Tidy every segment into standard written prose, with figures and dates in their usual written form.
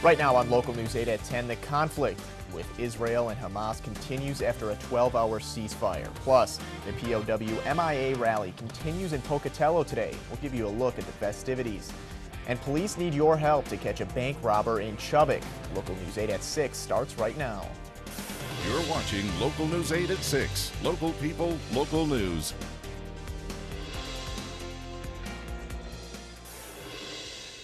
Right now on Local News 8 at 10, the conflict with Israel and Hamas continues after a 12-hour ceasefire. Plus, the POW MIA rally continues in Pocatello today. We'll give you a look at the festivities. And police need your help to catch a bank robber in Chubbuck. Local News 8 at 6 starts right now. You're watching Local News 8 at 6. Local people, local news.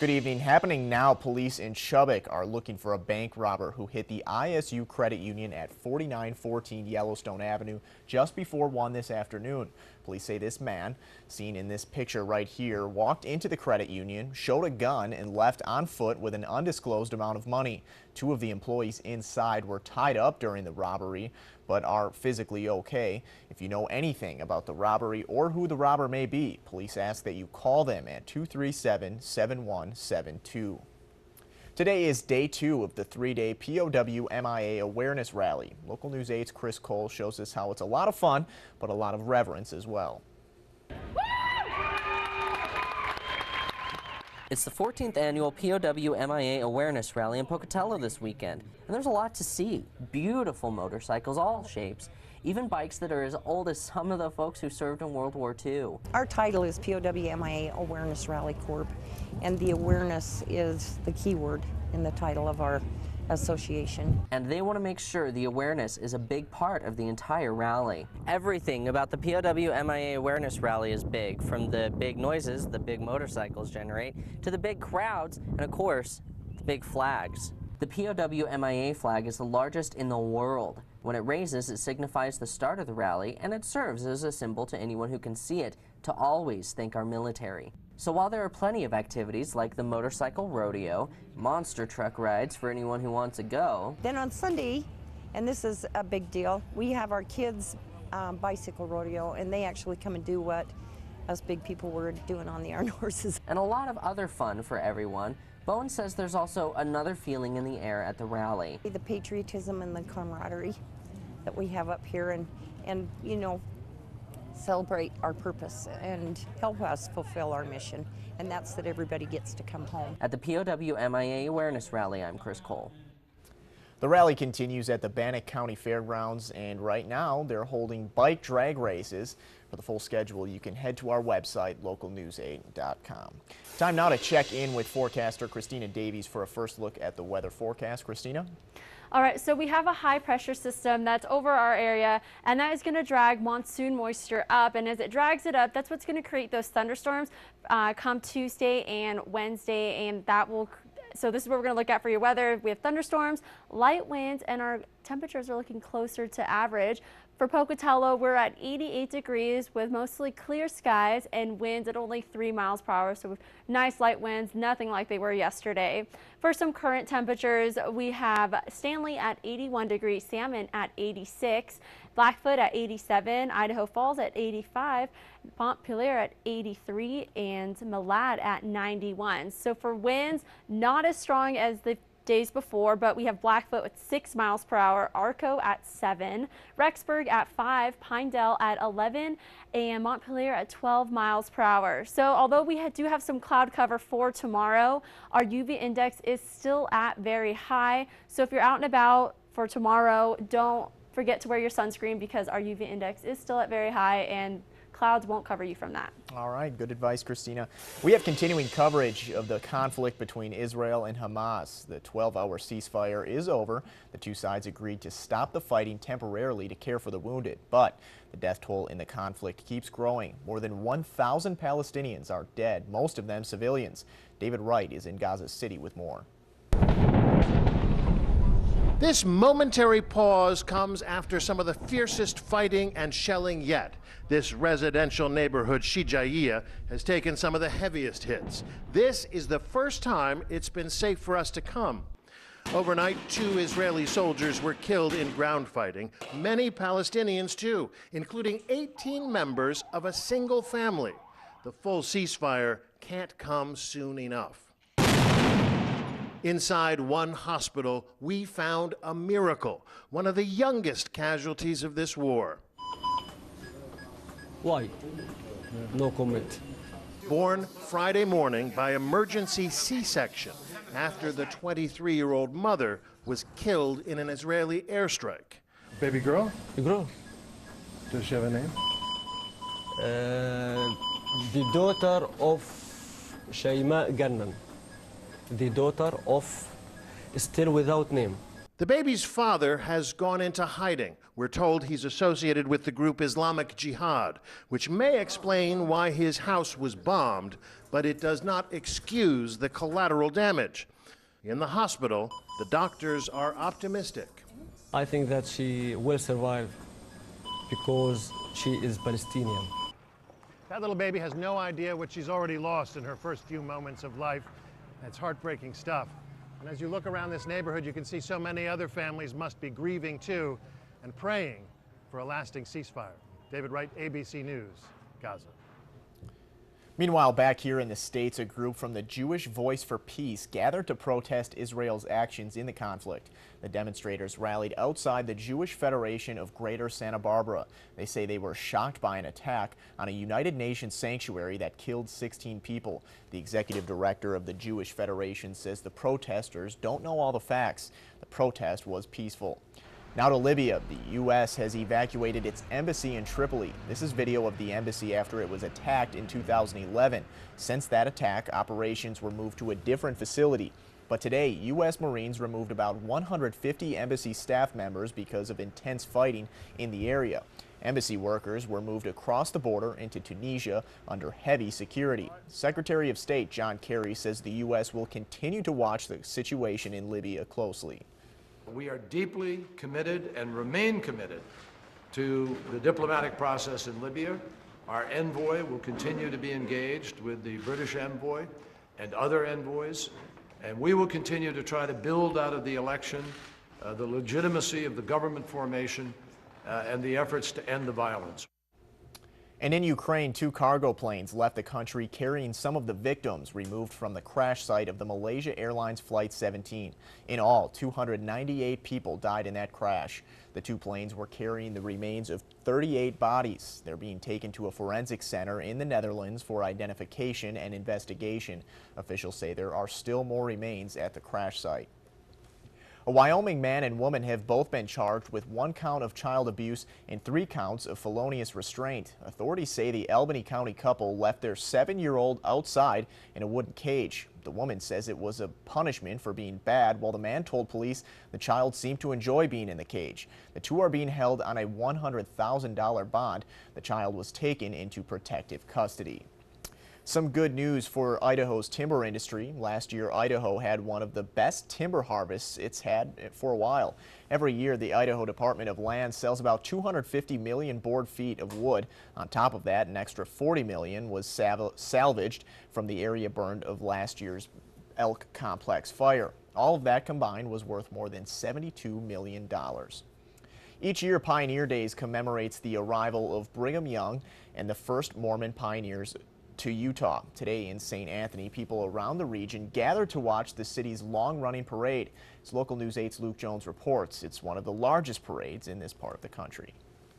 Good evening. Happening now, police in Chubbuck are looking for a bank robber who hit the ISU Credit Union at 4914 Yellowstone Avenue just before 1 this afternoon. Police say this man, seen in this picture right here, walked into the credit union, showed a gun, and left on foot with an undisclosed amount of money. 2 of the employees inside were tied up during the robbery, but are physically okay. If you know anything about the robbery or who the robber may be, police ask that you call them at 237-7172. Today is day 2 of the 3-day POW MIA awareness rally. Local News 8's Chris Cole shows us how it's a lot of fun, but a lot of reverence as well. It's the 14th annual POW MIA awareness rally in Pocatello this weekend, and there's a lot to see. Beautiful motorcycles, all shapes, even bikes that are as old as some of the folks who served in World War II. Our title is POW MIA Awareness Rally Corp, and the awareness is the key word in the title of our association. And they want to make sure the awareness is a big part of the entire rally. Everything about the POW MIA awareness rally is big, from the big noises the big motorcycles generate, to the big crowds, and of course, the big flags. The POW MIA flag is the largest in the world. When it raises, it signifies the start of the rally, and it serves as a symbol to anyone who can see it to always thank our military. So while there are plenty of activities like the motorcycle rodeo, monster truck rides for anyone who wants to go. Then on Sunday, and this is a big deal, we have our kids' bicycle rodeo, and they actually come and do what us big people were doing on the iron horses. And a lot of other fun for everyone. Bowen says there's also another feeling in the air at the rally. The patriotism and the camaraderie that we have up here, and you know, celebrate our purpose and help us fulfill our mission, and that's that everybody gets to come home. At the POW MIA Awareness Rally, I'm Chris Cole. The rally continues at the Bannock County Fairgrounds, and right now they're holding bike drag races. For the full schedule, you can head to our website, localnews8.com. Time now to check in with forecaster Christina Davies for a first look at the weather forecast. Christina? All right, so we have a high pressure system that's over our area, and that is going to drag monsoon moisture up. And as it drags it up, that's what's going to create those thunderstorms come Tuesday and Wednesday, and that will. So this is what we're going to look at for your weather. We have thunderstorms, light winds, and our temperatures are looking closer to average. For Pocatello, we're at 88 degrees with mostly clear skies and winds at only 3 miles per hour. So nice light winds, nothing like they were yesterday. For some current temperatures, we have Stanley at 81 degrees, Salmon at 86, Blackfoot at 87, Idaho Falls at 85, Montpelier at 83, and Malad at 91. So for winds, not as strong as the days before, but we have Blackfoot with 6 miles per hour, Arco at 7, Rexburg at 5, Pinedale at 11, and Montpelier at 12 miles per hour. So although we do have some cloud cover for tomorrow, our UV index is still at very high. So if you're out and about for tomorrow, don't forget to wear your sunscreen because our UV index is still at very high and clouds won't cover you from that. All right, good advice, Christina. We have continuing coverage of the conflict between Israel and Hamas. The 12-hour ceasefire is over. The two sides agreed to stop the fighting temporarily to care for the wounded, but the death toll in the conflict keeps growing. More than 1,000 Palestinians are dead, most of them civilians. David Wright is in Gaza City with more. This momentary pause comes after some of the fiercest fighting and shelling yet. This residential neighborhood, Shijaiya, has taken some of the heaviest hits. This is the first time it's been safe for us to come. Overnight, 2 Israeli soldiers were killed in ground fighting. Many Palestinians, too, including 18 members of a single family. The full ceasefire can't come soon enough. Inside one hospital, we found a miracle, one of the youngest casualties of this war. Why? No comment. born Friday morning by emergency C-section after the 23-year-old mother was killed in an Israeli airstrike. Baby girl? The girl. Does she have a name? The daughter of Shayma Gannan. The daughter of, still without name. The baby's father has gone into hiding. We're told he's associated with the group Islamic Jihad, which may explain why his house was bombed, but it does not excuse the collateral damage. In the hospital, the doctors are optimistic. I think that she will survive because she is Palestinian. That little baby has no idea what she's already lost in her first few moments of life. That's heartbreaking stuff. And as you look around this neighborhood, you can see so many other families must be grieving too and praying for a lasting ceasefire. David Wright, ABC News, Gaza. Meanwhile, back here in the States, a group from the Jewish Voice for Peace gathered to protest Israel's actions in the conflict. The demonstrators rallied outside the Jewish Federation of Greater Santa Barbara. They say they were shocked by an attack on a United Nations sanctuary that killed 16 people. The executive director of the Jewish Federation says the protesters don't know all the facts. The protest was peaceful. Now to Libya. The U.S. has evacuated its embassy in Tripoli. This is video of the embassy after it was attacked in 2011. Since that attack, operations were moved to a different facility. But today, U.S. Marines removed about 150 embassy staff members because of intense fighting in the area. Embassy workers were moved across the border into Tunisia under heavy security. Secretary of State John Kerry says the U.S. will continue to watch the situation in Libya closely. We are deeply committed and remain committed to the diplomatic process in Libya. Our envoy will continue to be engaged with the British envoy and other envoys, and we will continue to try to build out of the election the legitimacy of the government formation and the efforts to end the violence. And in Ukraine, 2 cargo planes left the country carrying some of the victims removed from the crash site of the Malaysia Airlines Flight 17. In all, 298 people died in that crash. The 2 planes were carrying the remains of 38 bodies. They're being taken to a forensic center in the Netherlands for identification and investigation. Officials say there are still more remains at the crash site. A Wyoming man and woman have both been charged with 1 count of child abuse and 3 counts of felonious restraint. Authorities say the Albany County couple left their 7-year-old outside in a wooden cage. The woman says it was a punishment for being bad, while the man told police the child seemed to enjoy being in the cage. The 2 are being held on a $100,000 bond. The child was taken into protective custody. Some good news for Idaho's timber industry. Last year, Idaho had one of the best timber harvests it's had for a while. Every year, the Idaho Department of Land sells about 250 million board feet of wood. On top of that, an extra 40 million was salvaged from the area burned of last year's Elk Complex fire. All of that combined was worth more than $72 million. Each year, Pioneer Days commemorates the arrival of Brigham Young and the first Mormon pioneers to Utah. Today in St. Anthony, people around the region gathered to watch the city's long-running parade. As Local News 8's Luke Jones reports, it's one of the largest parades in this part of the country.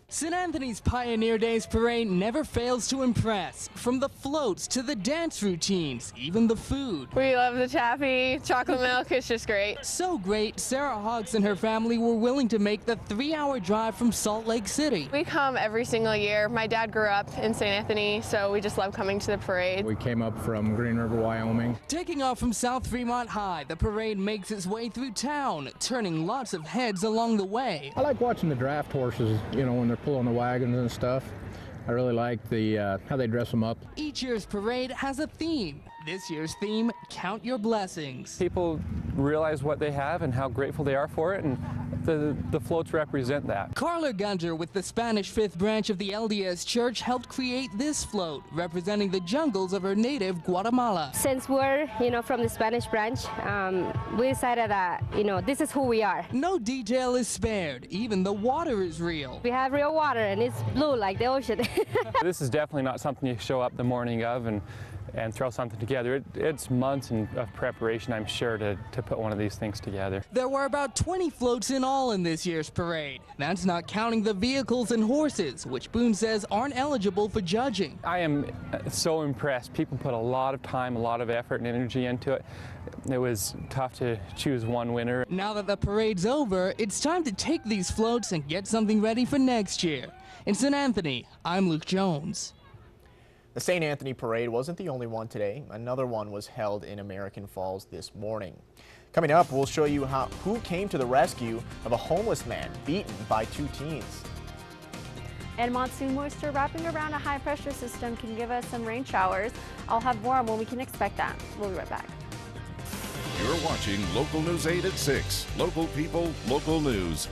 St. Anthony's Pioneer Days Parade never fails to impress. From the floats to the dance routines, even the food. We love the taffy, chocolate milk, it's just great. So great, Sarah Hawks and her family were willing to make the 3-hour drive from Salt Lake City. We come every single year. My dad grew up in St. Anthony, so we just love coming to the parade. We came up from Green River, Wyoming. Taking off from South Fremont High, the parade makes its way through town, turning lots of heads along the way. I like watching the draft horses, you know, when they're pulling the wagons and stuff. I really like the how they dress them up. Each year's parade has a theme. This year's theme, Count Your Blessings. People realize what they have and how grateful they are for it, and the floats represent that. Carla Gunter with the Spanish Fifth Branch of the LDS Church helped create this float, representing the jungles of her native Guatemala. Since we're, from the Spanish branch, we decided that, this is who we are. No detail is spared. Even the water is real. We have real water, and it's blue like the ocean. This is definitely not something you show up the morning of and and throw something together. It's months of preparation, I'm sure, to put one of these things together. There were about 20 floats in all in this year's parade. That's not counting the vehicles and horses, which Boone says aren't eligible for judging. I am so impressed. People put a lot of time, a lot of effort and energy into it. It was tough to choose one winner. Now that the parade's over, it's time to take these floats and get something ready for next year. In St. Anthony, I'm Luke Jones. The St. Anthony Parade wasn't the only one today. Another one was held in American Falls this morning. Coming up, we'll show you who came to the rescue of a homeless man beaten by 2 teens. And monsoon moisture wrapping around a high-pressure system can give us some rain showers. I'll have more on when we can expect that. We'll be right back. You're watching Local News 8 at 6. Local people, local news.